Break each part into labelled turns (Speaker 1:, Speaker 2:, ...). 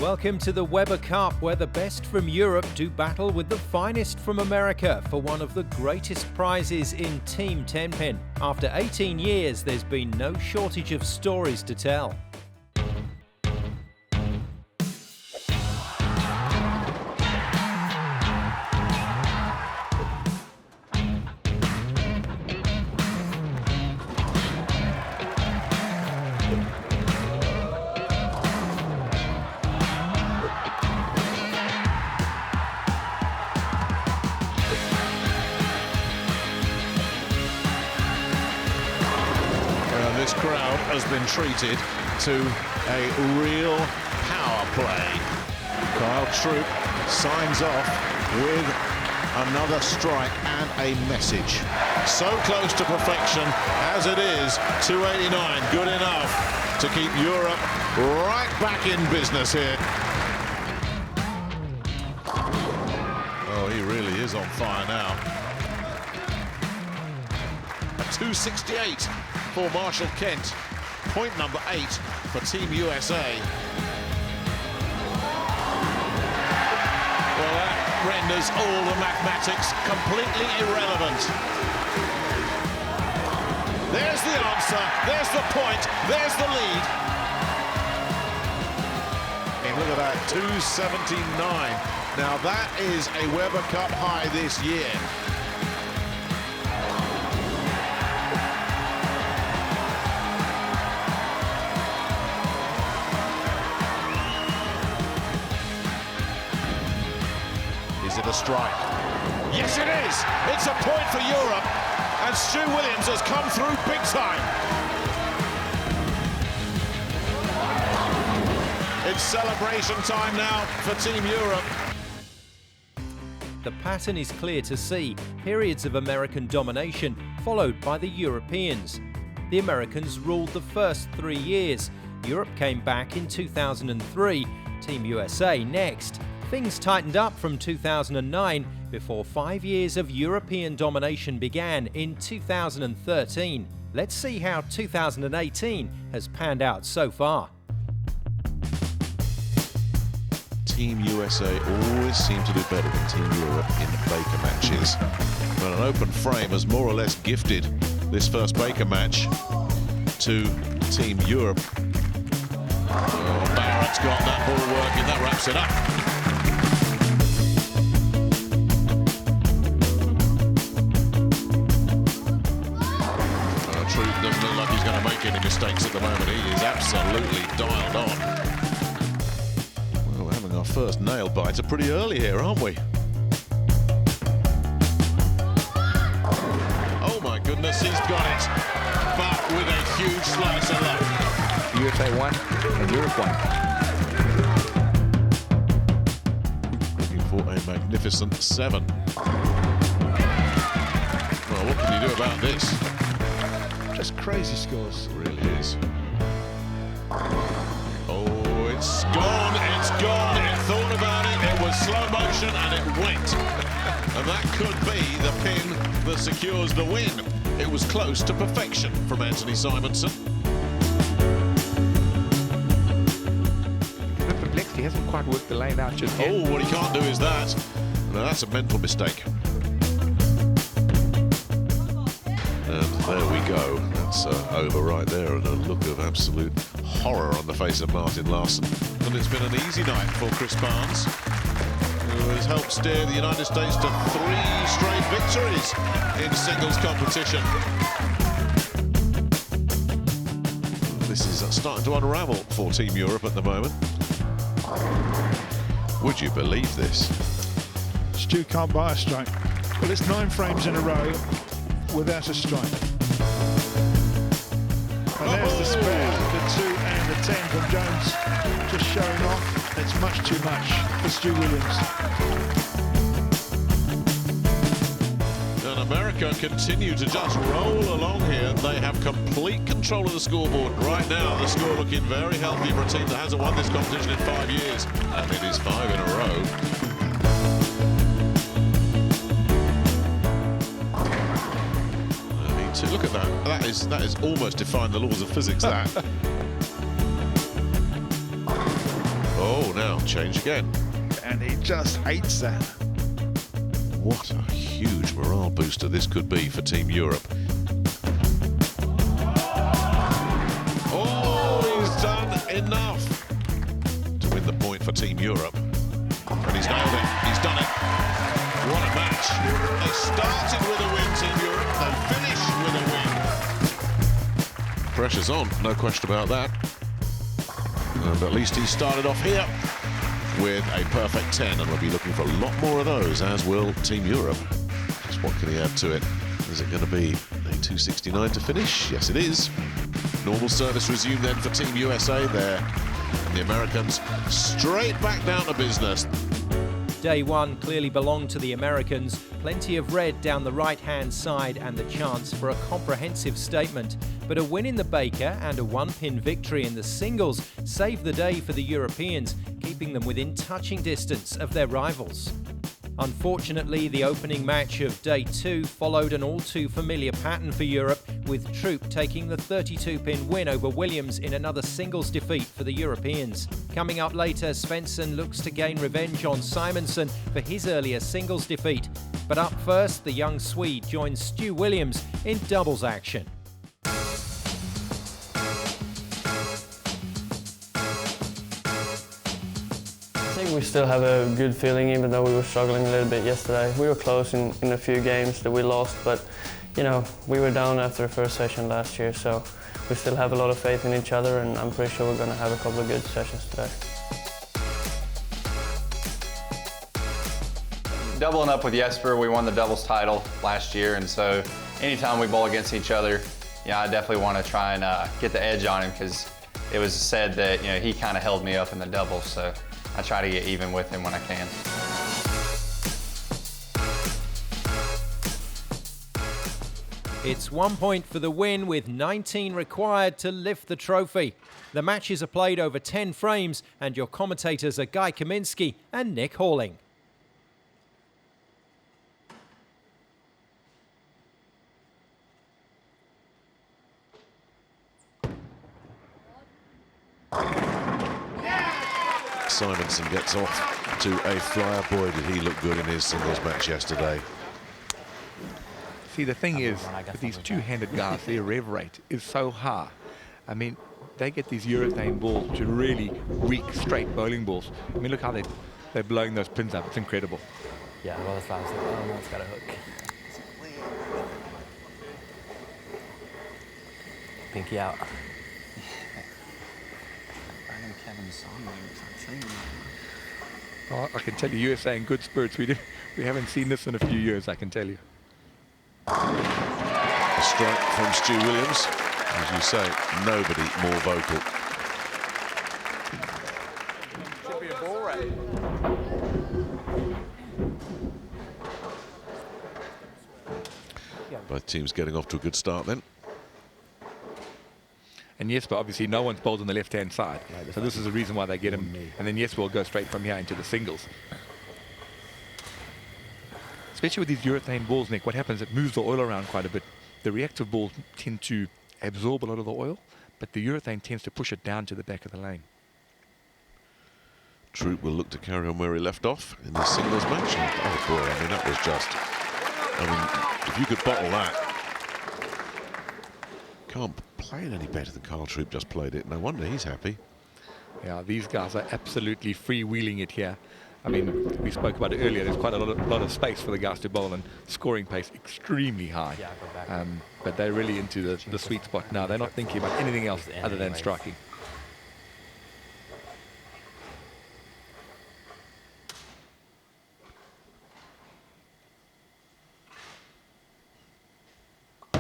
Speaker 1: Welcome to the Weber Cup, where the best from Europe do battle with the finest from America for one of the greatest prizes in team tenpin. After 18 years, there's been no shortage of stories to tell.
Speaker 2: This crowd has been treated to a real power play. Kyle Troup signs off with another strike and a message. So close to perfection as it is, 289, good enough to keep Europe right back in business here. Oh, he really is on fire now. A 268. For Marshall Kent, point number 8 for Team USA. Well, that renders all the mathematics completely irrelevant. There's the answer, there's the point, there's the lead. And look at that, 279. Now that is a Weber Cup high this year. Is it a strike? Yes, it is! It's a point for Europe, and Stu Williams has come through big time. It's celebration time now for Team Europe.
Speaker 1: The pattern is clear to see. Periods of American domination, followed by the Europeans. The Americans ruled the first 3 years. Europe came back in 2003, Team USA next. Things tightened up from 2009 before 5 years of European domination began in 2013. Let's see how 2018 has panned out so far.
Speaker 2: Team USA always seem to do better than Team Europe in Baker matches. But an open frame has more or less gifted this first Baker match to Team Europe. Oh, Barrett's got that ball working, that wraps it up. Troup doesn't look like he's going to make any mistakes at the moment. He is absolutely dialed on. Well, we're having our first nail biter pretty early here, aren't we? Oh my goodness, he's got it. But with a huge slice of luck.
Speaker 3: USA won and Europe won.
Speaker 2: Looking for a magnificent 7. Well, what can you do about this?
Speaker 4: Just crazy scores.
Speaker 2: It really is. Oh, it's gone, it's gone. It thought about it, it was slow motion and it went. And that could be the pin that secures the win. It was close to perfection from Anthony Simonsen.
Speaker 3: Perplexed, he hasn't quite worked the lane out just yet.
Speaker 2: Oh, what he can't do is that. Now that's a mental mistake. And there we go. That's over right there, and a look of absolute horror on the face of Martin Larsson. And it's been an easy night for Chris Barnes, who has helped steer the United States to 3 straight victories in singles competition. This is starting to unravel for Team Europe at the moment. Would you believe this?
Speaker 4: Stu can't buy a strike. Well, it's 9 frames in a row without a strike. And there's the spare, the 2 and the 10 from Jones, just showing off. It's much too much for Stu Williams.
Speaker 2: And America continue to just roll along here. They have complete control of the scoreboard. Right now, the score looking very healthy for a team that hasn't won this competition in 5 years. And it is 5 in a row. Look at that. That is almost defying the laws of physics, that. Oh, now Now, change again.
Speaker 4: And he just hates that.
Speaker 2: What a huge morale booster this could be for Team Europe. Oh, he's done enough to win the point for Team Europe. And he's nailed it. He's done it. What a match. They started with a win, Team Europe. They finished with a win. Pressure's on, no question about that. And at least he started off here with a perfect 10, and we'll be looking for a lot more of those, as will Team Europe. Just what can he add to it? Is it going to be a 269 to finish? Yes, it is. Normal service resumed then for Team USA there. And the Americans straight back down to business.
Speaker 1: Day one clearly belonged to the Americans. Plenty of red down the right-hand side and the chance for a comprehensive statement. But a win in the Baker and a one-pin victory in the singles saved the day for the Europeans, keeping them within touching distance of their rivals. Unfortunately, the opening match of day two followed an all-too-familiar pattern for Europe, with Troup taking the 32-pin win over Williams in another singles defeat for the Europeans. Coming up later, Svensson looks to gain revenge on Simonsen for his earlier singles defeat. But up first, the young Swede joins Stu Williams in doubles action.
Speaker 5: I think we still have a good feeling, even though we were struggling a little bit yesterday. We were close in a few games that we lost, but you know, we were down after the first session last year, so we still have a lot of faith in each other, and I'm pretty sure we're going to have a couple of good sessions today.
Speaker 6: Doubling up with Jesper, we won the doubles title last year, and so anytime we bowl against each other, I definitely want to try and get the edge on him, because it was said that he kind of held me up in the doubles, so I try to get even with him when I can.
Speaker 1: It's 1 point for the win, with 19 required to lift the trophy. The matches are played over 10 frames, and your commentators are Guy Kaminsky and Nick Halling.
Speaker 2: Simonsen gets off to a flyer. Boy, did he look good in his singles match yesterday.
Speaker 3: See, the thing is, with these two-handed guys, their rev rate is so high. I mean, they get these urethane balls to really weak, straight bowling balls. I mean, look how they're blowing those pins up. It's incredible.
Speaker 5: Yeah, well, that's fast. Oh, no, it's got a hook. Pinky out.
Speaker 3: Oh, I can tell you, USA in good spirits. We haven't seen this in a few years, I can tell you.
Speaker 2: A strike from Stu Williams. As you say, nobody more vocal.
Speaker 6: Should be a ball rate.
Speaker 2: Both teams getting off to a good start then.
Speaker 3: And Jesper, obviously, no one's bowled on the left-hand side. So this is the reason why they get him. And then Jesper will go straight from here into the singles. Especially with these urethane balls, Nick, what happens, it moves the oil around quite a bit. The reactive balls tend to absorb a lot of the oil, but the urethane tends to push it down to the back of the lane.
Speaker 2: Troup will look to carry on where he left off in the singles match. And, oh boy, I mean, that was just... I mean, if you could bottle that... Can't play it any better than Carl Troup just played it. No wonder he's happy.
Speaker 3: Yeah, these guys are absolutely freewheeling it here. I mean, we spoke about it earlier. There's quite a lot of space for the guys to bowl, and scoring pace extremely high. But they're really into the sweet spot now. They're not thinking about anything else other than striking.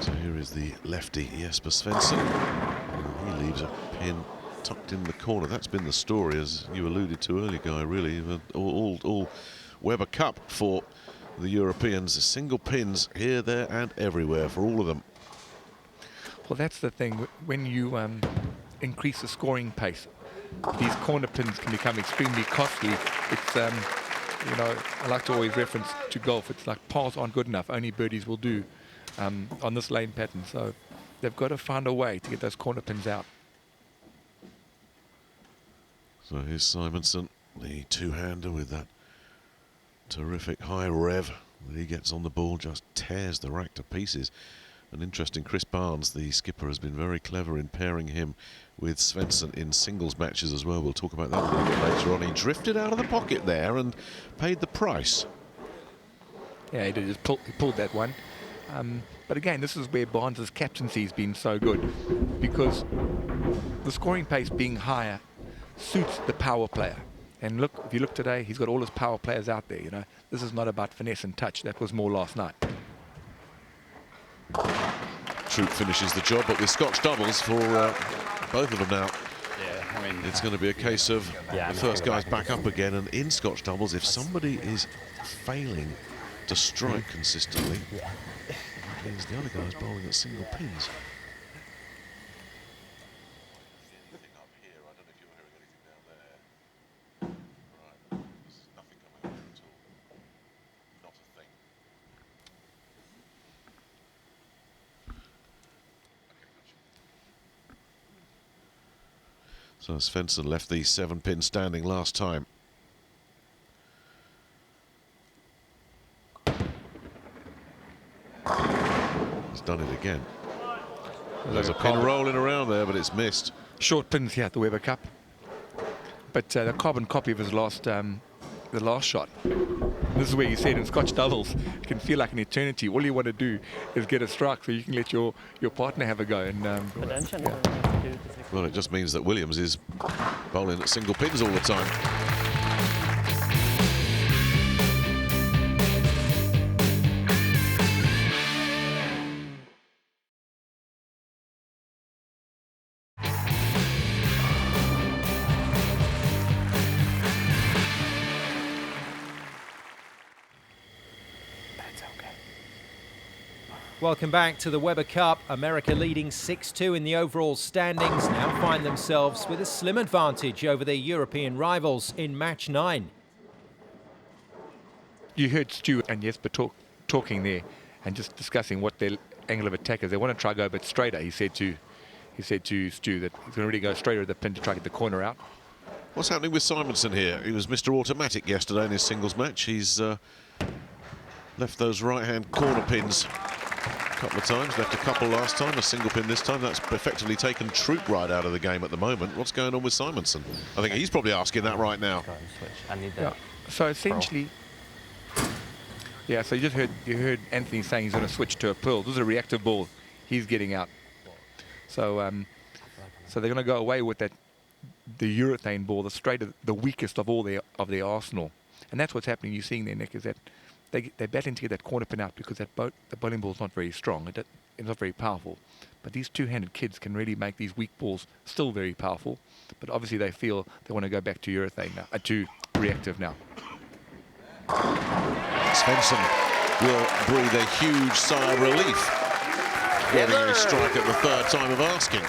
Speaker 2: So here is the lefty Jesper Svensson. He leaves a pin tucked in the corner. That's been the story, as you alluded to earlier, Guy, really. All Weber Cup for the Europeans. Single pins here, there and everywhere for all of them.
Speaker 3: Well, that's the thing. When you increase the scoring pace, these corner pins can become extremely costly. It's, you know, I like to always reference to golf. It's like pars aren't good enough. Only birdies will do on this lane pattern. So they've got to find a way to get those corner pins out.
Speaker 2: So here's Simonsen
Speaker 7: The two-hander with that terrific high rev that he gets on the ball, just tears the rack to pieces. And interesting, Chris Barnes, the skipper, has been very clever in pairing him with Svensson in singles matches as well. We'll talk about that a little bit later on. He drifted out of the pocket there and paid the price.
Speaker 3: Yeah, he did. He pulled that one. But again, this is where Barnes' captaincy has been so good, because the scoring pace being higher suits the power player. And look, if you look today, he's got all his power players out there. You know, this is not about finesse and touch. That was more last night.
Speaker 7: Troup finishes the job, but with Scotch doubles for both of them now.
Speaker 6: Yeah, I mean,
Speaker 7: It's going to be a case of the first guy's back up again, and in Scotch doubles, if somebody is failing to strike consistently, it means the other guy's bowling at single pins. So Svensson left the 7-pin standing last time. He's done it again. There's a pin rolling around there, but it's missed.
Speaker 3: Short pins here at the Weber Cup. But the carbon copy of his last shot. This is where you said in Scotch doubles, it can feel like an eternity. All you want to do is get a strike so you can let your partner have a go. And
Speaker 7: well, it just means that Williams is bowling at single pins all the time.
Speaker 1: Welcome back to the Weber Cup. America leading 6-2 in the overall standings now find themselves with a slim advantage over their European rivals in match 9.
Speaker 3: You heard Stu and Jesper talking there and just discussing what their angle of attack is. They want to try to go a bit straighter. He said to Stu that he's going to really go straighter at the pin to try to get the corner out.
Speaker 7: What's happening with Simonsen here? He was Mr. Automatic yesterday in his singles match. He's left those right-hand corner pins a couple of times, left a couple last time, a single pin this time. That's effectively taken Troup right out of the game at the moment. What's going on with Simonsen? I think he's probably asking that right now.
Speaker 3: Yeah. So essentially, yeah. So you heard Anthony saying he's going to switch to a pearl. This is a reactive ball. He's getting out. So so they're going to go away with that, the urethane ball, the straighter, the weakest of all their arsenal, and that's what's happening. You're seeing there, Nick, is that they're battling to get that corner pin out because the bowling ball's not very strong. It's not very powerful. But these two-handed kids can really make these weak balls still very powerful. But obviously they feel they want to go back to urethane now, to reactive now.
Speaker 7: Svensson will breathe a huge sigh of relief, getting a strike at the third time of asking.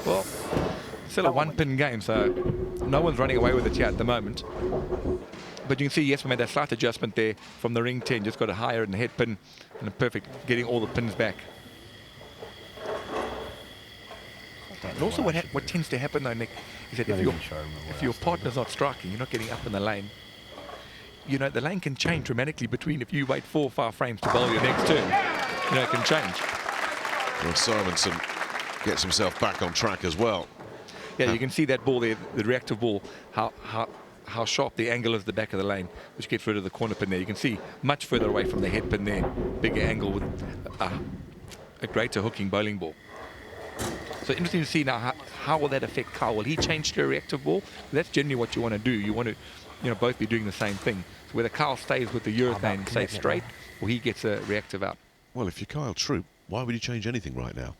Speaker 3: Well, still a one-pin game, so no one's running away with it yet at the moment. But you can see Jesper made that slight adjustment there from the ring 10, just got a higher in the head pin, and a perfect getting all the pins back. And also what tends to happen though, Nick, is that if your partner's not striking, you're not getting up in the lane, you know, the lane can change dramatically between if you wait 4 or 5 frames to bowl your next turn. You know, it can change.
Speaker 7: Well, Simonsen gets himself back on track as well.
Speaker 3: Yeah, you can see that ball there, the reactive ball, how sharp the angle is at the back of the lane, which gets rid of the corner pin there. You can see much further away from the head pin there, bigger angle with a greater hooking bowling ball. So interesting to see now how will that affect Carl. Will he change to a reactive ball? That's generally what you want to do. You want to, you know, both be doing the same thing. So whether Carl stays with the urethane, say straight, or he gets a reactive out.
Speaker 7: Well, if you're Kyle Troup, why would you change anything right now?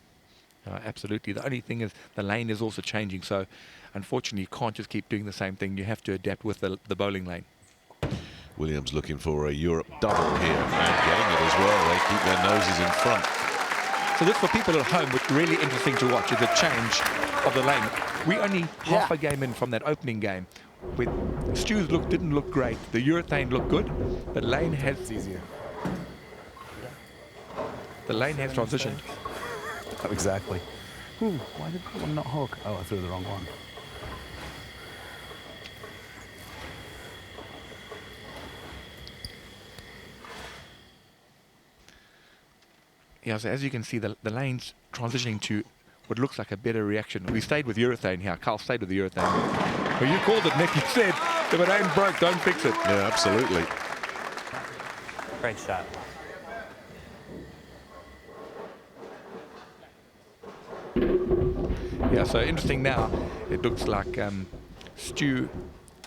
Speaker 3: Absolutely. The only thing is the lane is also changing, so unfortunately you can't just keep doing the same thing. You have to adapt with the bowling lane.
Speaker 7: Williams looking for a Europe double here and getting it as well. They keep their noses in front.
Speaker 3: So this, for people at home, what's really interesting to watch is the change of the lane. We only half a game in from that opening game. With Stu's didn't look great. The urethane looked good. The lane has transitioned.
Speaker 8: Oh, exactly. Ooh, why did that one not hook? Oh, I threw the wrong one.
Speaker 3: Yeah, so as you can see, the lane's transitioning to what looks like a better reaction. We stayed with urethane here. Carl stayed with the urethane. Well, you called it, Nick. You said, if it ain't broke, don't fix it.
Speaker 7: Yeah, absolutely.
Speaker 8: Great shot.
Speaker 3: Yeah, so interesting now. It looks like Stu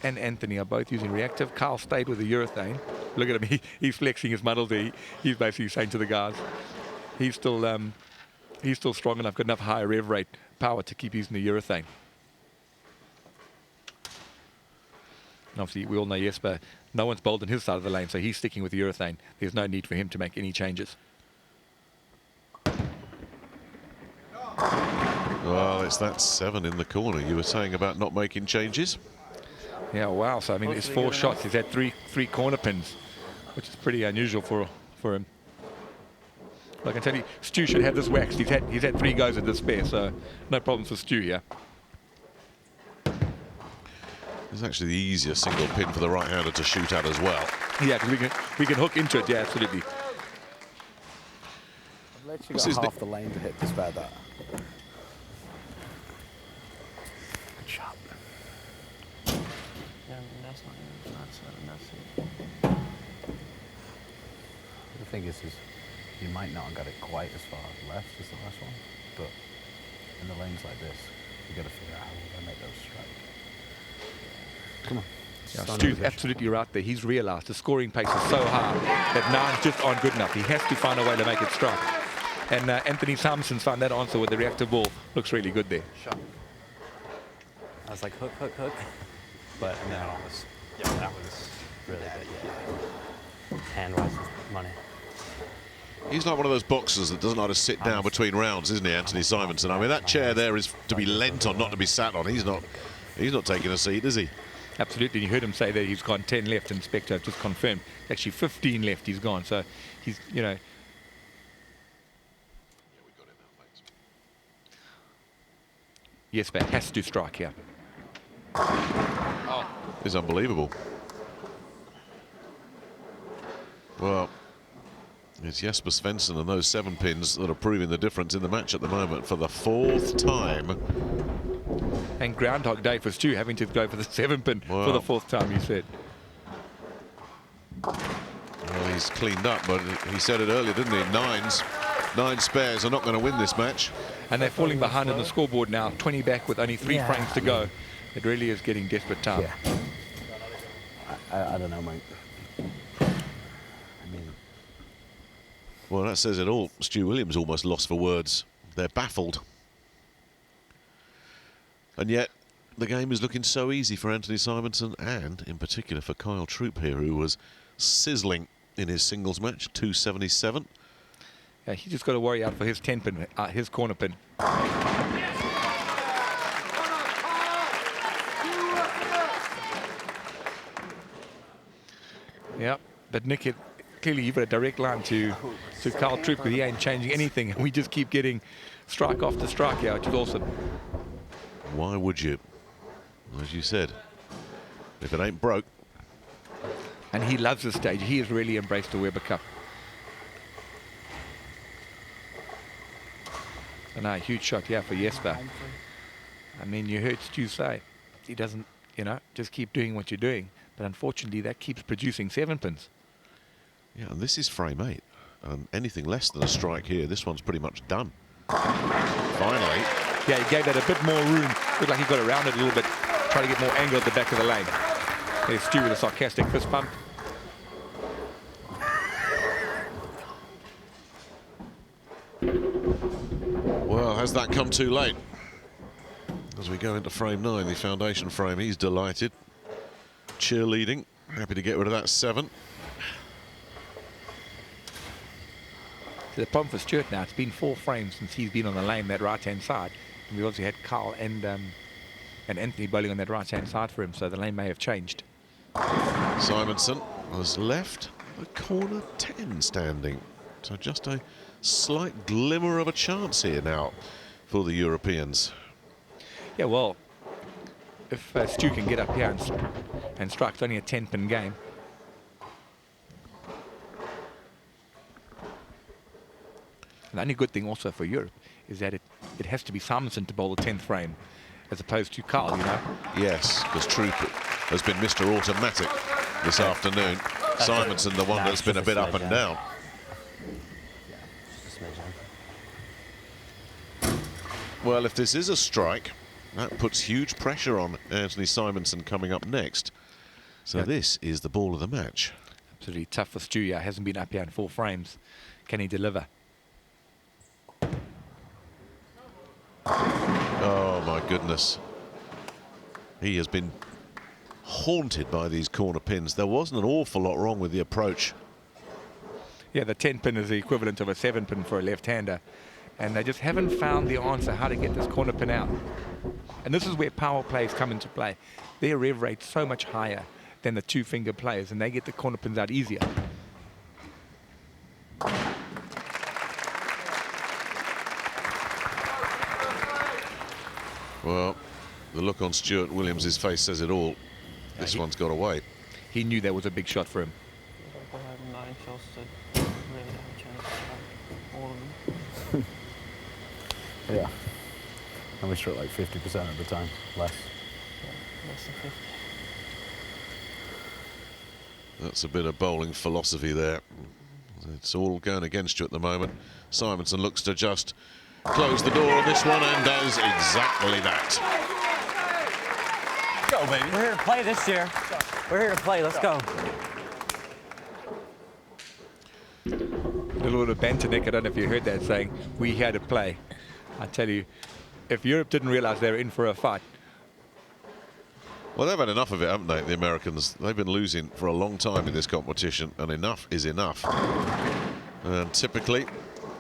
Speaker 3: and Anthony are both using reactive. Carl stayed with the urethane. Look at him. He's flexing his muscles there. He's basically saying to the guys, he's still strong enough, got enough high rev rate power to keep using the urethane. And obviously, we all know Jesper, no one's bowled on his side of the lane, so he's sticking with the urethane. There's no need for him to make any changes.
Speaker 7: Well, it's that 7 in the corner. You were saying about not making changes.
Speaker 3: Yeah, wow. So, I mean, it's 4 shots. He's had three corner pins, which is pretty unusual for him. I can tell you, Stu should have this waxed. He's had 3 goes at this spare, so no problems for Stu here.
Speaker 7: It's actually the easier single pin for the right-hander to shoot at as well.
Speaker 3: Yeah, because we can hook into it. Yeah, absolutely.
Speaker 9: I've literally got half the lane to hit to spare that. Good shot.
Speaker 5: Yeah, that's not
Speaker 9: The thing is you might not have got it quite as far left as the last one, but in the lanes like this, you've got to figure out how we're going to make those strike. Come on.
Speaker 3: Yeah, Stu's absolutely right there. He's realised the scoring pace is so high that 9s just aren't good enough. He has to find a way to make it strike. And Anthony Simonsen found that answer with the reactive ball. Looks really good there.
Speaker 8: Shot. I was like, hook, hook, hook. But no, that was really good. Hand-wise, money.
Speaker 7: He's like one of those boxers that doesn't know how to sit down between rounds, isn't he, Anthony Simonsen? I mean, that chair there is to be leant on, not to be sat on. He's not taking a seat, is he?
Speaker 3: Absolutely. You heard him say that he's gone 10 left, and Spectre just confirmed. Actually, 15 left he's gone. So he's, you know. Jesper has to strike here.
Speaker 7: Oh. It's unbelievable. Well, it's Jesper Svensson and those 7 pins that are proving the difference in the match at the moment for the 4th time.
Speaker 3: And Groundhog Day for Stu, having to go for the 7 pin for the 4th time, you said.
Speaker 7: Well, he's cleaned up, but he said it earlier, didn't he? 9 spares are not going to win this match.
Speaker 3: And they're falling behind on the scoreboard now, 20 back with only 3 frames to go. It really is getting desperate time.
Speaker 9: Yeah. I don't know, mate.
Speaker 7: Well, that says it all. Stu Williams almost lost for words. They're baffled. And yet, the game is looking so easy for Anthony Simonsen and, in particular, for Kyle Troup here, who was sizzling in his singles match, 277.
Speaker 3: Yeah, he just got to worry out for his 10 pin, his corner pin. Yeah, but Nick, clearly you've got a direct line to Kyle Troup, because he ain't changing anything. And we just keep getting strike after strike here, which is awesome.
Speaker 7: Why would you? As you said, if it ain't broke.
Speaker 3: And he loves this stage. He has really embraced the Weber Cup. And a huge shot here for Jesper. I mean, you heard Stu say, he doesn't, you know, just keep doing what you're doing. But unfortunately, that keeps producing 7 pins.
Speaker 7: Yeah, and this is frame 8. Anything less than a strike here, this one's pretty much done. Finally.
Speaker 3: Yeah, he gave that a bit more room. Looked like he got around it a little bit, trying to get more angle at the back of the lane. There's Stu with a sarcastic fist pump.
Speaker 7: Well, has that come too late? As we go into frame 9, the foundation frame, he's delighted. Cheerleading, happy to get rid of that 7.
Speaker 3: The problem for Stuart now, it's been 4 frames since he's been on the lane, that right-hand side. And we've obviously had Carl and Anthony bowling on that right-hand side for him, so the lane may have changed.
Speaker 7: Simonsen was left a corner 10 standing. So just a slight glimmer of a chance here now for the Europeans.
Speaker 3: Yeah, well, if Stu can get up here and strike, it's only a 10-pin game. And the only good thing also for Europe is that it has to be Simonsen to bowl the 10th frame as opposed to Kyle, you know.
Speaker 7: Yes, because Troup has been Mr. Automatic this afternoon. Simonsen, the one that's been a bit up and down. Well, if this is a strike, that puts huge pressure on Anthony Simonsen coming up next. So this is the ball of the match.
Speaker 3: Absolutely tough for Stu. Yeah, hasn't been up here in 4 frames. Can he deliver?
Speaker 7: Oh my goodness. He has been haunted by these corner pins. There wasn't an awful lot wrong with the approach.
Speaker 3: Yeah, the 10 pin is the equivalent of a 7 pin for a left-hander. And they just haven't found the answer how to get this corner pin out. And this is where power plays come into play. Their rev rate's so much higher than the 2-finger players, and they get the corner pins out easier.
Speaker 7: Well, the look on Stuart Williams' face says it all. This one's got away.
Speaker 3: He knew that was a big shot for him.
Speaker 5: We'll have 9 shots to really have a chance to all of them.
Speaker 9: Yeah. And we struck like 50% of the time, less.
Speaker 5: Yeah, less than 50.
Speaker 7: That's a bit of bowling philosophy there. It's all going against you at the moment. Simonsen looks to just close the door on this one and does exactly that.
Speaker 8: Go, baby. We're here to play this year. We're here to play. Let's go.
Speaker 3: A little bit of banter, Nick. I don't know if you heard that saying, we had to play. I tell you, if Europe didn't realize they were in for a fight.
Speaker 7: Well, they've had enough of it, haven't they, the Americans? They've been losing for a long time in this competition, and enough is enough. And typically,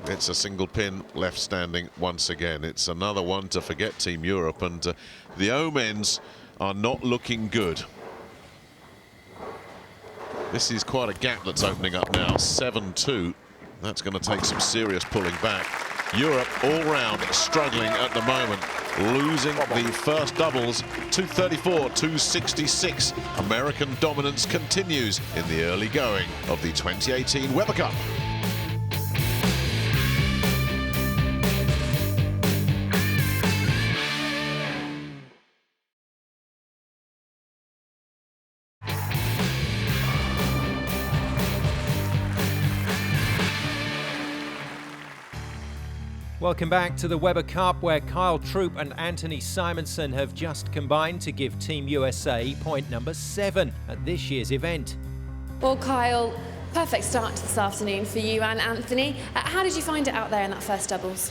Speaker 7: it's a single pin left standing once again. It's another one to forget Team Europe, and the omens are not looking good. This is quite a gap that's opening up now, 7-2. That's going to take some serious pulling back. Europe all round struggling at the moment, losing the first doubles, 234-266. American dominance continues in the early going of the 2018 Weber Cup.
Speaker 1: Welcome back to the Weber Cup, where Kyle Troup and Anthony Simonsen have just combined to give Team USA point number 7 at this year's event.
Speaker 10: Well, Kyle, perfect start to this afternoon for you and Anthony. How did you find it out there in that first doubles?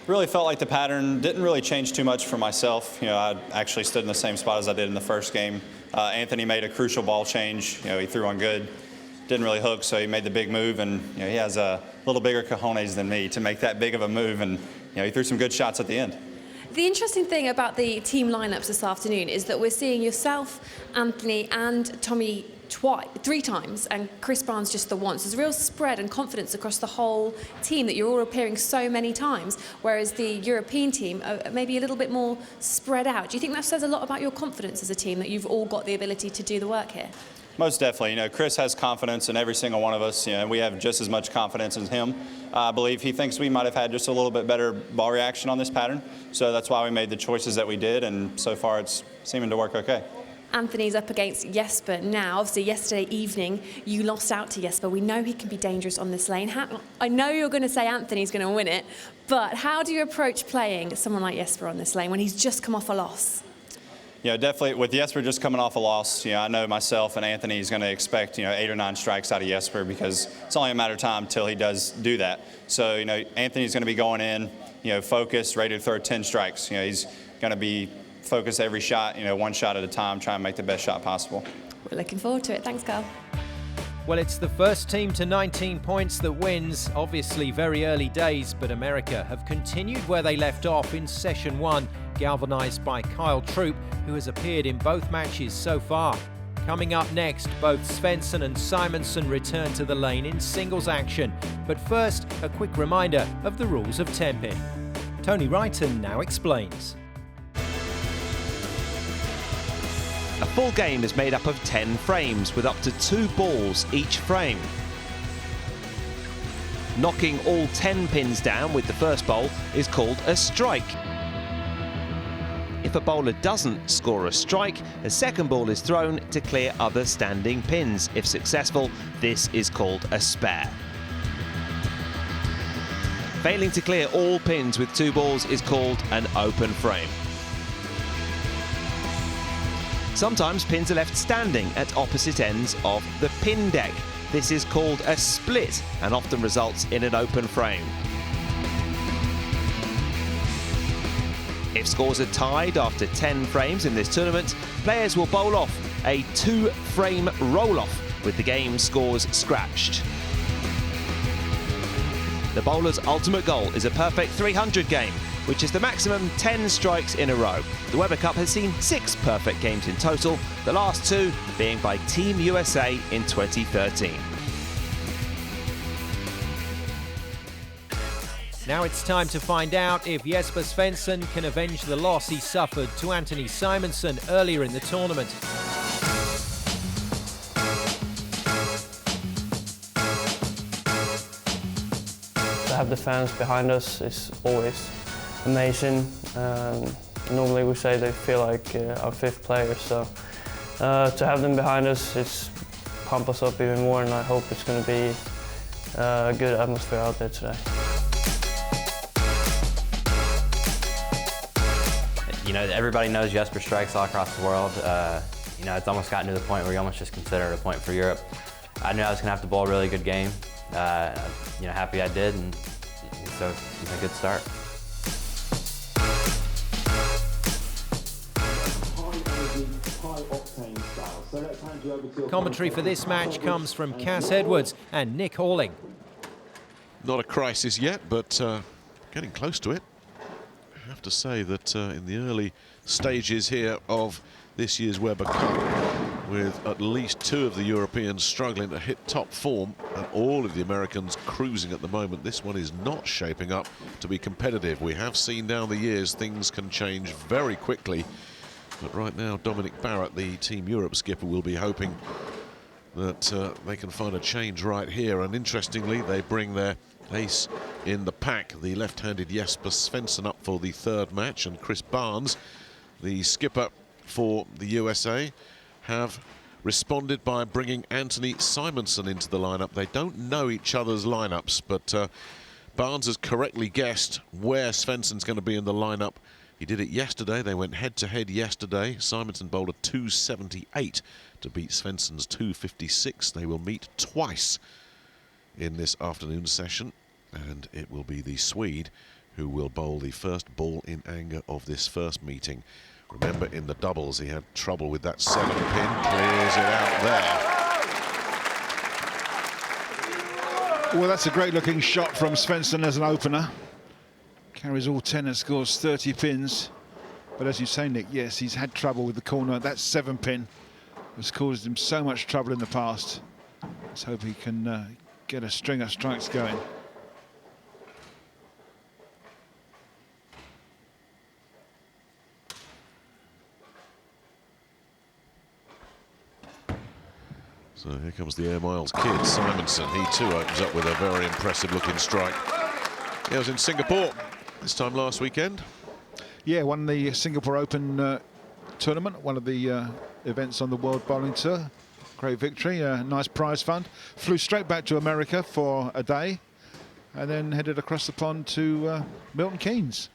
Speaker 6: Really felt like the pattern didn't really change too much for myself. You know, I actually stood in the same spot as I did in the first game. Anthony made a crucial ball change. You know, he threw on good. Didn't really hook, so he made the big move, and you know, he has a little bigger cojones than me to make that big of a move, and you know, he threw some good shots at the end.
Speaker 10: The interesting thing about the team lineups this afternoon is that we're seeing yourself, Anthony, and Tommy 3 times, and Chris Barnes just the once. There's a real spread and confidence across the whole team that you're all appearing so many times, whereas the European team are maybe a little bit more spread out. Do you think that says a lot about your confidence as a team, that you've all got the ability to do the work here?
Speaker 6: Most definitely. You know, Chris has confidence in every single one of us. You know, and we have just as much confidence in him. I believe he thinks we might have had just a little bit better ball reaction on this pattern. So that's why we made the choices that we did, and so far it's seeming to work okay.
Speaker 10: Anthony's up against Jesper now. Obviously, yesterday evening, you lost out to Jesper. We know he can be dangerous on this lane. I know you're going to say Anthony's going to win it, but how do you approach playing someone like Jesper on this lane when he's just come off a loss?
Speaker 6: Yeah, definitely. With Jesper just coming off a loss, you know, I know myself and Anthony is going to expect, you know, 8 or 9 strikes out of Jesper, because it's only a matter of time until he does do that. So, you know, Anthony's going to be going in, you know, focused, ready to throw 10 strikes. You know, he's going to be focused every shot, you know, 1 shot at a time, trying to make the best shot possible.
Speaker 10: We're looking forward to it. Thanks, Carl.
Speaker 1: Well, it's the first team to 19 points that wins. Obviously very early days, but America have continued where they left off in session 1, galvanised by Kyle Troup, who has appeared in both matches so far. Coming up next, both Svensson and Simonsen return to the lane in singles action. But first, a quick reminder of the rules of tenpin. Tony Wrighton now explains.
Speaker 11: A full game is made up of 10 frames with up to 2 balls each frame. Knocking all 10 pins down with the first bowl is called a strike. If a bowler doesn't score a strike, a second ball is thrown to clear other standing pins. If successful, this is called a spare. Failing to clear all pins with 2 balls is called an open frame. Sometimes pins are left standing at opposite ends of the pin deck. This is called a split and often results in an open frame. If scores are tied after 10 frames in this tournament, players will bowl off a 2-frame roll-off with the game scores scratched. The bowler's ultimate goal is a perfect 300 game, which is the maximum 10 strikes in a row. The Weber Cup has seen 6 perfect games in total, the last 2 being by Team USA in 2013.
Speaker 1: Now it's time to find out if Jesper Svensson can avenge the loss he suffered to Anthony Simonsen earlier in the tournament.
Speaker 5: To have the fans behind us is always amazing. Normally we say they feel like our 5th player, so to have them behind us, it's pump us up even more, and I hope it's going to be a good atmosphere out there today.
Speaker 8: You know, everybody knows Jesper strikes all across the world. You know, it's almost gotten to the point where you almost just consider it a point for Europe. I knew I was going to have to bowl a really good game. You know, happy I did, and so it's a good start.
Speaker 1: Commentary for this match comes from Cass Edwards and Nick Halling.
Speaker 7: Not a crisis yet, but getting close to it. I have to say that in the early stages here of this year's Weber Cup, with at least 2 of the Europeans struggling to hit top form and all of the Americans cruising at the moment, this one is not shaping up to be competitive. We have seen down the years things can change very quickly, but right now Dominic Barrett, the Team Europe skipper, will be hoping that they can find a change right here. And interestingly, they bring their ace in the pack, the left-handed Jesper Svensson, up for the 3rd match, and Chris Barnes, the skipper for the USA, have responded by bringing Anthony Simonsen into the lineup. They don't know each other's lineups, but Barnes has correctly guessed where Svensson's going to be in the lineup. He did it yesterday. They went head-to-head yesterday. Simonsen bowled a 278 to beat Svensson's 256. They will meet twice in this afternoon session, and it will be the Swede who will bowl the first ball in anger of this first meeting. Remember, in the doubles he had trouble with that 7 pin, clears it out there.
Speaker 4: Well, that's a great looking shot from Svensson as an opener. Carries all 10 and scores 30 pins. But as you say, Nick, yes, he's had trouble with the corner. That 7 pin has caused him so much trouble in the past. Let's hope he can get a string of strikes going.
Speaker 7: So here comes the Air Miles kid, Simonsen. He too opens up with a very impressive looking strike. He was in Singapore this time last weekend.
Speaker 4: Yeah, won the Singapore Open tournament, one of the events on the World Bowling Tour. Great victory, a nice prize fund. Flew straight back to America for a day and then headed across the pond to Milton Keynes.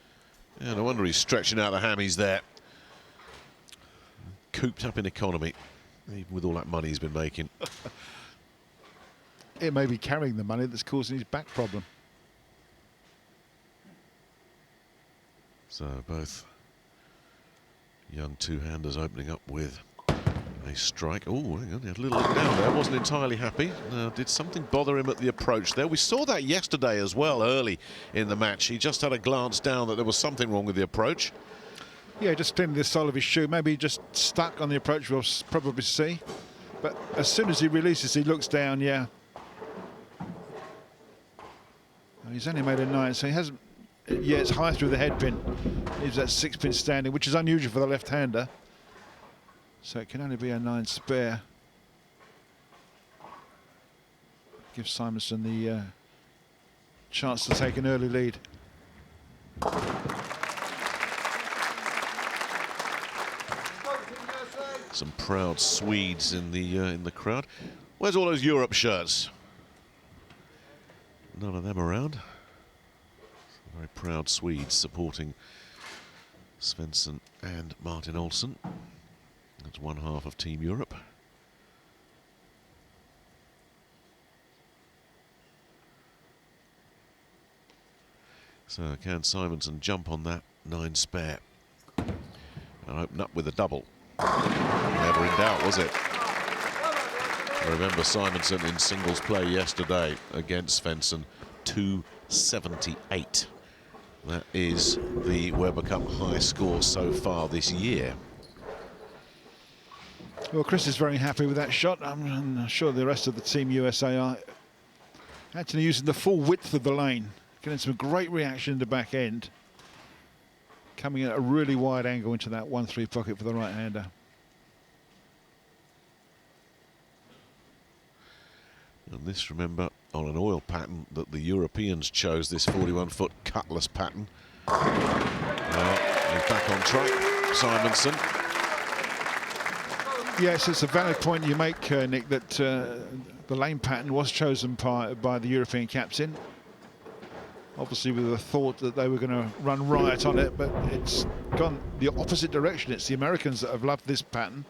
Speaker 7: Yeah, no wonder he's stretching out the hammies there. Cooped up in economy, even with all that money he's been making.
Speaker 4: It may be carrying the money that's causing his back problem.
Speaker 7: So both young two-handers opening up with a strike. Oh, hang on, he had a little look down there. Wasn't entirely happy. Did something bother him at the approach there? We saw that yesterday as well, early in the match. He just had a glance down that there was something wrong with the approach.
Speaker 4: Yeah, just cleaning the sole of his shoe. Maybe just stuck on the approach, we'll probably see. But as soon as he releases, he looks down, yeah. He's only made a 9, so he hasn't... Yeah, it's high through the headpin. Leaves that 6-pin standing, which is unusual for the left-hander. So it can only be a 9 spare. Gives Simonsen the chance to take an early lead.
Speaker 7: Some proud Swedes in the crowd. Where's all those Europe shirts? None of them around. Very proud Swedes supporting Svensson and Martin Olsson. That's one half of Team Europe. So can Simonsen jump on that 9 spare and open up with a double? Never in doubt, was it? Remember Simonsen in singles play yesterday against Svensson, 278. That is the Weber Cup high score so far this year.
Speaker 4: Well, Chris is very happy with that shot. I'm sure the rest of the Team USA are. Actually using the full width of the lane, getting some great reaction in the back end. Coming at a really wide angle into that 1-3 pocket for the right-hander.
Speaker 7: And this, remember, on an oil pattern that the Europeans chose, this 41-foot cutlass pattern. He's back on track, Simonsen.
Speaker 4: Yes, it's a valid point you make, Nick, that the lane pattern was chosen by the European captain. Obviously with the thought that they were going to run riot on it, but it's gone the opposite direction. It's the Americans that have loved this pattern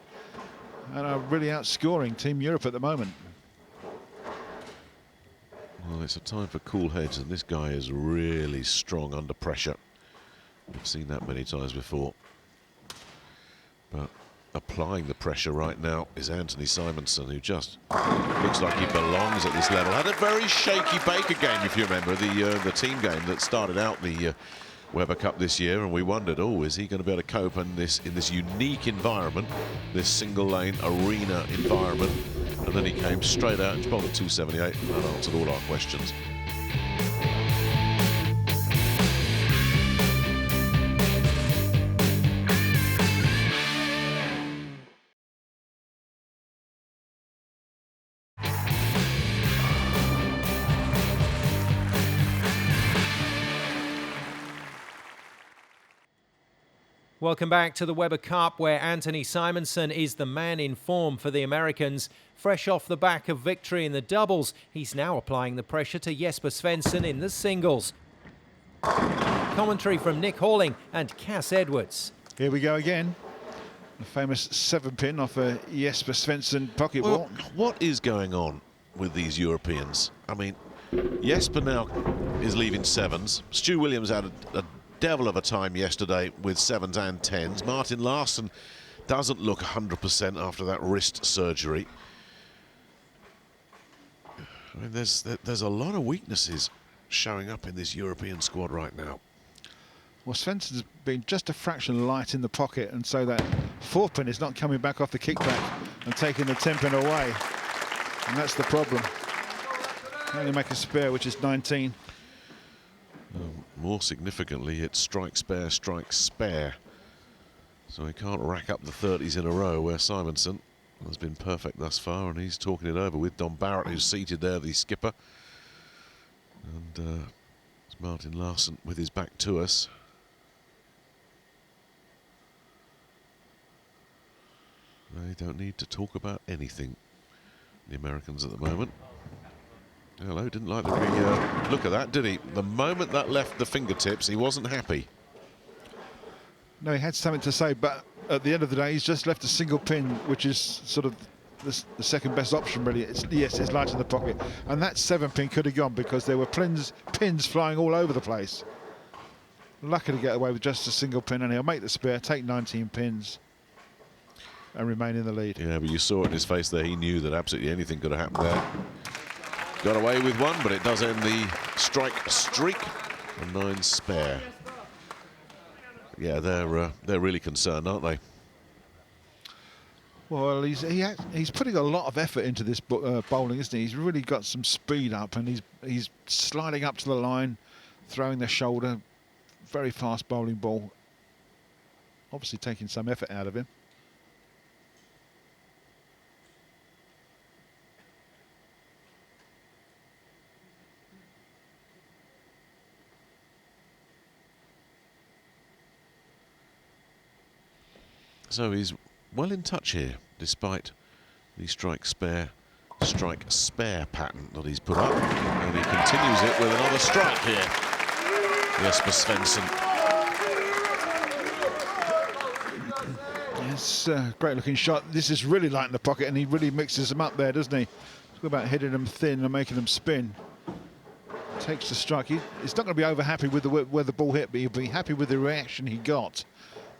Speaker 4: and are really outscoring Team Europe at the moment.
Speaker 7: Well, it's a time for cool heads, and this guy is really strong under pressure. We've seen that many times before. But applying the pressure right now is Anthony Simonsen, who just looks like he belongs at this level. Had a very shaky Baker game, if you remember, the team game that started out the Weber Cup this year, and we wondered, oh, is he going to be able to cope in this unique environment, this single lane arena environment? And then he came straight out and bowled at 278 and answered all our questions.
Speaker 1: Welcome back to the Weber Cup, where Anthony Simonsen is the man in form for the Americans. Fresh off the back of victory in the doubles, he's now applying the pressure to Jesper Svensson in the singles. Commentary from Nick Halling and Cass Edwards.
Speaker 4: Here we go again. The famous 7-pin off a Jesper Svensson pocket
Speaker 7: Well,
Speaker 4: ball.
Speaker 7: what is going on with these Europeans? I mean, Jesper now is leaving sevens. Stu Williams had a devil of a time yesterday with 7s and 10s. Martin Larsson doesn't look 100% after that wrist surgery. I mean, there's a lot of weaknesses showing up in this European squad right now.
Speaker 4: Well, Svensson's been just a fraction light in the pocket, and so that 4-pin is not coming back off the kickback and taking the 10-pin away. And that's the problem. Only make a spare, which is 19.
Speaker 7: More significantly, it's strike, spare. So he can't rack up the 30s in a row, where Simonsen has been perfect thus far, and he's talking it over with Don Barrett, who's seated there, the skipper. And it's Martin Larsson with his back to us. They don't need to talk about anything, the Americans at the moment. Hello, didn't like the look at that, did he? The moment that left the fingertips, he wasn't happy.
Speaker 4: No, he had something to say, but at the end of the day, he's just left a single pin, which is sort of the second best option, really. Yes, it's light in the pocket. And that 7-pin could have gone because there were pins flying all over the place. Lucky to get away with just a single pin, and he'll make the spare, take 19 pins, and remain in the lead.
Speaker 7: Yeah, but you saw it in his face there. He knew that absolutely anything could have happened there. Got away with one, but it does end the strike streak. A 9 spare. Yeah, they're really concerned, aren't they?
Speaker 4: Well, he's putting a lot of effort into this bowling, isn't he? He's really got some speed up, and he's sliding up to the line, throwing the shoulder. Very fast bowling ball. Obviously taking some effort out of him.
Speaker 7: So he's well in touch here, despite the strike spare pattern that he's put up. And he continues it with another strike here. Jesper Svensson.
Speaker 4: Yes, great looking shot. This is really light in the pocket, and he really mixes them up there, doesn't he? Talk about hitting them thin and making them spin. Takes the strike. He's not going to be over happy with where the ball hit, but he'll be happy with the reaction he got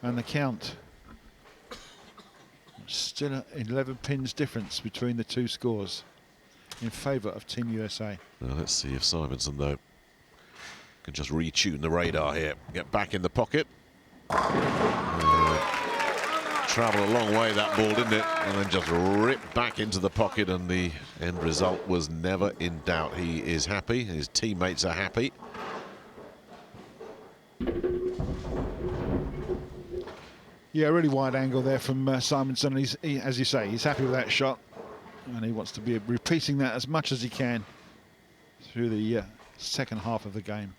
Speaker 4: and the count. Still 11 pins difference between the two scores in favour of Team USA.
Speaker 7: Now let's see if Simonsen, though, can just retune the radar here. Get back in the pocket. Travel a long way, that ball, didn't it? And then just rip back into the pocket, and the end result was never in doubt. He is happy. His teammates are happy.
Speaker 4: Yeah, really wide angle there from Simonsen. As you say, he's happy with that shot, and he wants to be repeating that as much as he can through the second half of the game.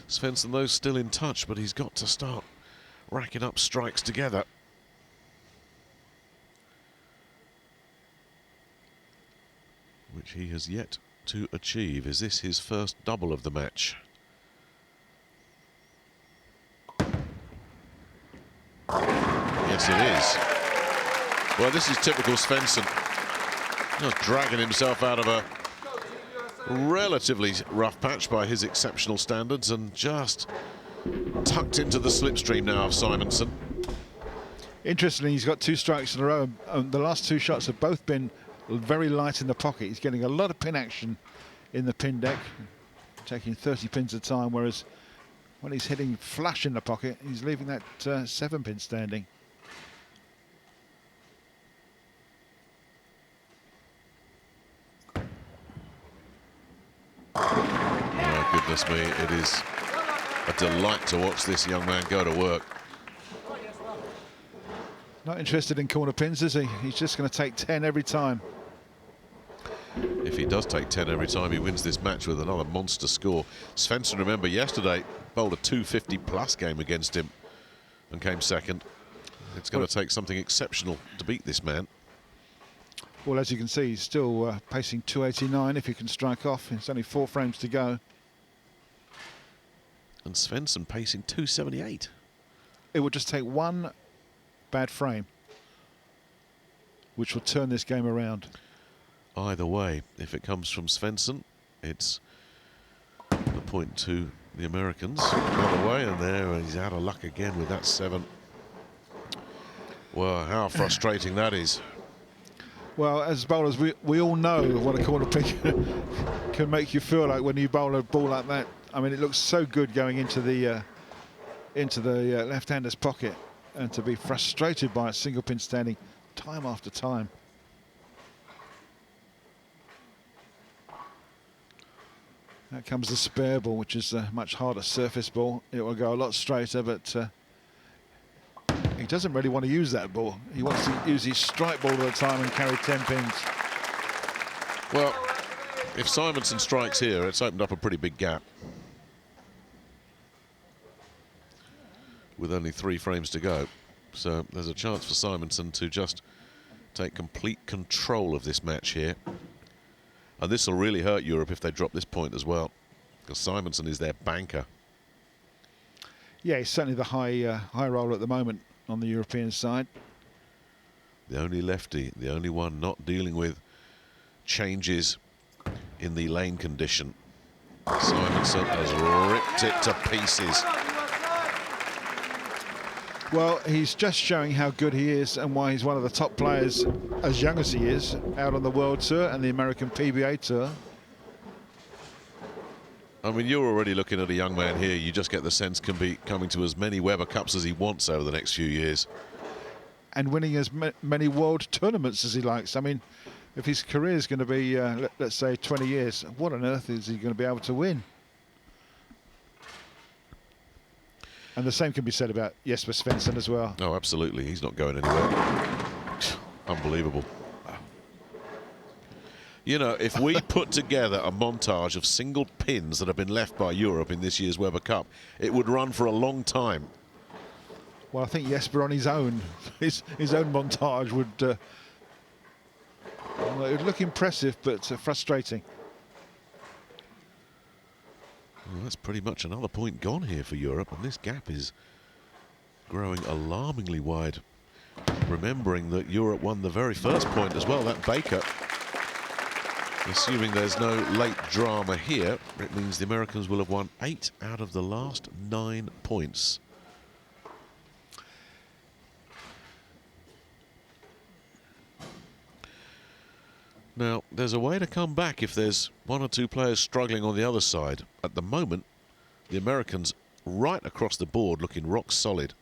Speaker 7: Svensson, though, still in touch, but he's got to start racking up strikes together. Which he has yet to achieve. Is this his first double of the match? Yes, it is. Well, this is typical Svensson. Just dragging himself out of a relatively rough patch by his exceptional standards, and just tucked into the slipstream now of Simonsen.
Speaker 4: Interestingly, he's got 2 strikes in a row. The last 2 shots have both been very light in the pocket. He's getting a lot of pin action in the pin deck, taking 30 pins at a time, whereas when he's hitting flush in the pocket, he's leaving that 7 pin standing.
Speaker 7: Oh, goodness me, it is a delight to watch this young man go to work.
Speaker 4: Not interested in corner pins, is he? He's just going to take 10 every time.
Speaker 7: If he does take 10 every time, he wins this match with another monster score. Svensson, remember, yesterday bowled a 250 plus game against him and came second. It's going to take something exceptional to beat this man.
Speaker 4: Well, as you can see, he's still pacing 289 if he can strike off. It's only 4 frames to go.
Speaker 7: And Svensson pacing 278.
Speaker 4: It will just take 1 bad frame, which will turn this game around.
Speaker 7: Either way, if it comes from Svensson, it's the point to the Americans. Another way, and there he's out of luck again with that 7. Well, how frustrating that is.
Speaker 4: Well, as bowlers, we all know what a corner pin can make you feel like when you bowl a ball like that. I mean, it looks so good going into the left-hander's pocket, and to be frustrated by a single pin standing time after time. That comes the spare ball, which is a much harder surface ball. It will go a lot straighter, but he doesn't really want to use that ball. He wants to use his strike ball all the time and carry 10 pins.
Speaker 7: Well, if Simonsen strikes here, it's opened up a pretty big gap. With only 3 frames to go. So there's a chance for Simonsen to just take complete control of this match here. And this will really hurt Europe if they drop this point as well, because Simonsen is their banker.
Speaker 4: Yeah, he's certainly the high roller at the moment on the European side.
Speaker 7: The only lefty, the only one not dealing with changes in the lane condition. Simonsen has ripped it to pieces.
Speaker 4: Well, he's just showing how good he is and why he's one of the top players, as young as he is, out on the World Tour and the American PBA Tour.
Speaker 7: I mean, you're already looking at a young man here. You just get the sense can be coming to as many Weber Cups as he wants over the next few years.
Speaker 4: And winning as many world tournaments as he likes. I mean, if his career is going to be, let's say, 20 years, what on earth is he going to be able to win? And the same can be said about Jesper Svensson as well.
Speaker 7: Oh, absolutely. He's not going anywhere. Unbelievable. You know, if we put together a montage of single pins that have been left by Europe in this year's Weber Cup, it would run for a long time.
Speaker 4: Well, I think Jesper on his own, his own montage would, well, it would look impressive, but frustrating.
Speaker 7: Well, that's pretty much another point gone here for Europe, and this gap is growing alarmingly wide. Remembering that Europe won the very first point as well, that Baker. Assuming there's no late drama here, it means the Americans will have won 8 out of the last 9 points. Now, there's a way to come back if there's 1 or 2 players struggling on the other side. At the moment, the Americans right across the board looking rock solid.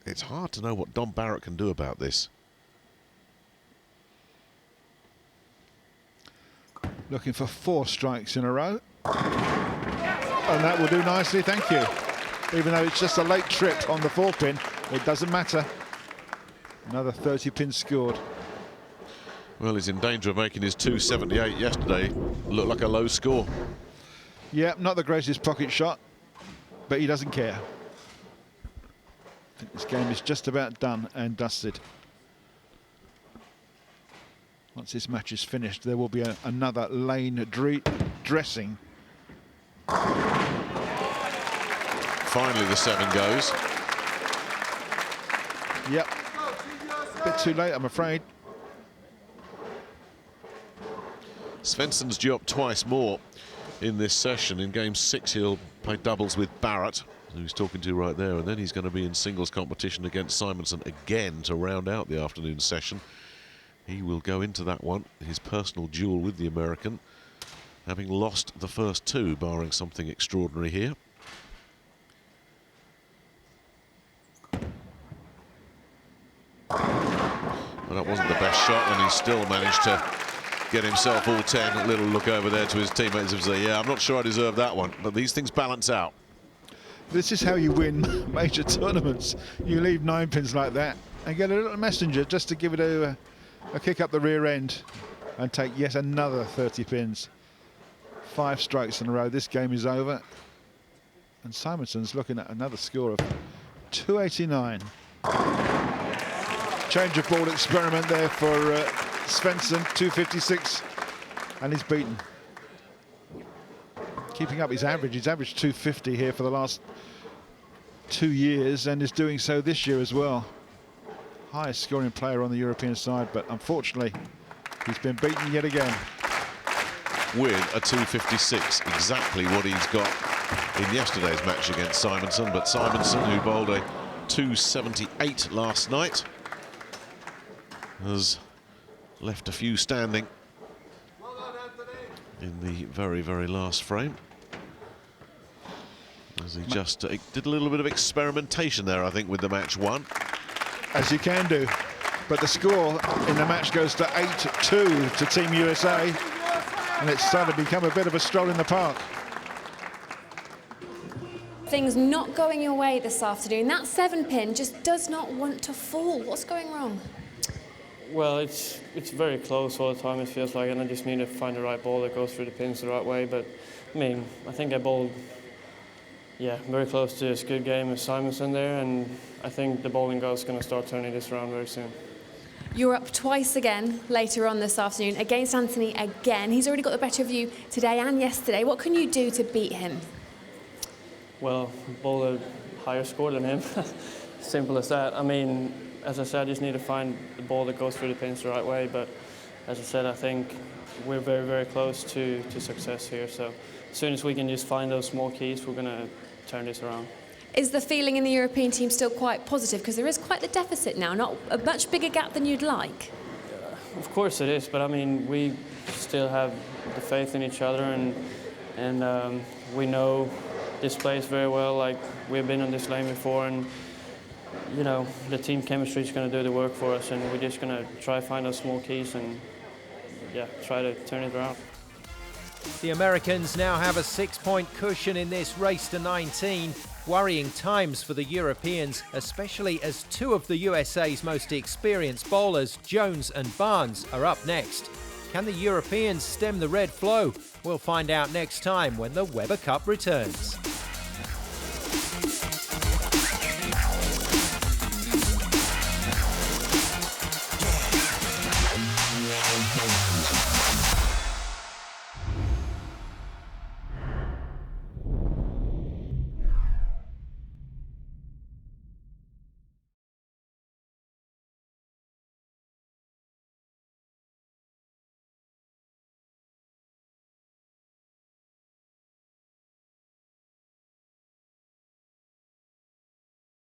Speaker 7: It's hard to know what Don Barrett can do about this.
Speaker 4: Looking for 4 strikes in a row. And that will do nicely, thank you. Even though it's just a late trip on the 4-pin, it doesn't matter. Another 30-pin scored.
Speaker 7: Well, he's in danger of making his 278 yesterday look like a low score.
Speaker 4: Yeah, not the greatest pocket shot, but he doesn't care. I think this game is just about done and dusted. Once this match is finished, there will be another lane dressing.
Speaker 7: Finally, the 7 goes.
Speaker 4: Yep. A bit too late, I'm afraid.
Speaker 7: Svensson's due up twice more in this session. In game 6, he'll play doubles with Barrett, who he's talking to right there, and then he's going to be in singles competition against Simonsen again to round out the afternoon session. He will go into that one, his personal duel with the American, having lost the first 2, barring something extraordinary here. Well, that wasn't the best shot, and he still managed to get himself all 10. A little look over there to his teammates and say, yeah, I'm not sure I deserve that one, but these things balance out.
Speaker 4: This is how you win major tournaments. You leave 9 pins like that and get a little messenger just to give it a kick up the rear end and take yet another 30 pins. 5 strikes in a row. This game is over. And Simonsen's looking at another score of 289. Change of ball experiment there for Svensson, 256, and he's beaten. Keeping up his average. He's averaged 250 here for the last 2 years and is doing so this year as well. Highest scoring player on the European side, but unfortunately he's been beaten yet again.
Speaker 7: With a 256, exactly what he's got in yesterday's match against Simonsen, but Simonsen, who bowled a 278 last night, has left a few standing in the very, very last frame. As he just did a little bit of experimentation there, I think, with the match 1.
Speaker 4: As you can do. But the score in the match goes to 8-2 to Team USA. And it's started to become a bit of a stroll in the park.
Speaker 10: Things not going your way this afternoon. That 7-pin just does not want to fall. What's going wrong?
Speaker 5: Well, it's very close all the time, it feels like, and I just need to find the right ball that goes through the pins the right way. But, I mean, I think I bowled, yeah, very close to a good game with Simonsen there, and I think the bowling goal's going to start turning this round very soon.
Speaker 10: You're up twice again later on this afternoon against Anthony again. He's already got the better of you today and yesterday. What can you do to beat him?
Speaker 5: Well, bowl a higher score than him. Simple as that. I mean, as I said, I just need to find the ball that goes through the pins the right way. But as I said, I think we're very, very close to success here. So as soon as we can just find those small keys, we're going to turn this around.
Speaker 10: Is the feeling in the European team still quite positive? Because there is quite the deficit now, not a much bigger gap than you'd like.
Speaker 5: Of course it is, but I mean, we still have the faith in each other, and we know this place very well. Like, we've been on this lane before, and you know, the team chemistry is going to do the work for us, and we're just going to try to find those small keys and, yeah, try to turn it around.
Speaker 1: The Americans now have a 6-point cushion in this race to 19. Worrying times for the Europeans, especially as 2 of the USA's most experienced bowlers, Jones and Barnes, are up next. Can the Europeans stem the red flow? We'll find out next time when the Weber Cup returns.